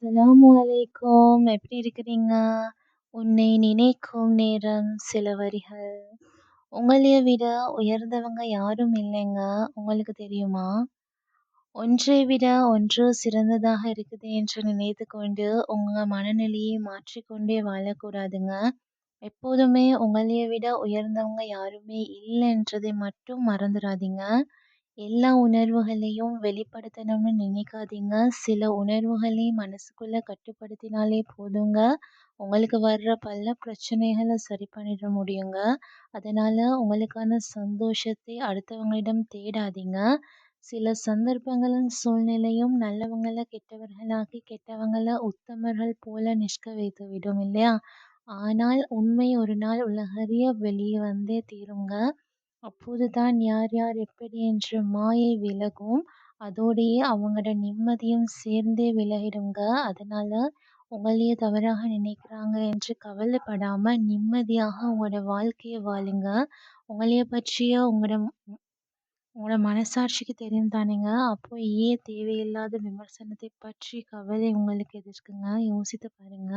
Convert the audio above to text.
அஸ்ஸலாமு அலைக்கும். எப்படி இருக்கிறீங்க? உன்னை நினைக்கும் நேரம் சில வரிகள். உங்களைய விட உயர்ந்தவங்க யாரும் இல்லைங்க. உங்களுக்கு தெரியுமா? ஒன்றை விட ஒன்று சிறந்ததாக இருக்குது என்று நினைத்து கொண்டு உங்க மனநிலையை மாற்றிக்கொண்டே வாழக்கூடாதுங்க. எப்போதுமே உங்களைய விட உயர்ந்தவங்க யாருமே இல்லைன்றதை மட்டும் மறந்துடாதீங்க. எல்லா உணர்வுகளையும் வெளிப்படுத்தணும்னு நினைக்காதீங்க. சில உணர்வுகளை மனசுக்குள்ள கட்டுப்படுத்தினாலே போதுங்க. உங்களுக்கு வர்ற பல பிரச்சனைகள சரி பண்ணிட முடியுங்க. அதனால உங்களுக்கான சந்தோஷத்தை அடுத்தவங்களிடம் தேடாதீங்க. சில சந்தர்ப்பங்களும் சூழ்நிலையும் நல்லவங்கள கெட்டவர்களாக்கி, கெட்டவங்கள உத்தமர்கள் போல நிற்க வைத்து விடும் இல்லையா? ஆனால் உண்மை ஒரு நாள் உலகறிய வெளியே வந்தே தீருங்க. அப்போதுதான் யார் யார் எப்படி என்று மாயை விலகும். அதோடையே அவங்களோட நிம்மதியும் சேர்ந்தே விலகிடுங்க. அதனால உங்களையே தவறாக நினைக்கிறாங்க என்று கவலைப்படாம நிம்மதியாக உங்களோட வாழ்க்கைய வாழுங்க. உங்களைய பற்றிய உங்களோட மனசாட்சிக்கு தெரியும் தானேங்க. அப்போ ஏன் தேவையில்லாத விமர்சனத்தை பற்றி கவலை உங்களுக்கு எதுக்குங்க? யோசித்து பாருங்க.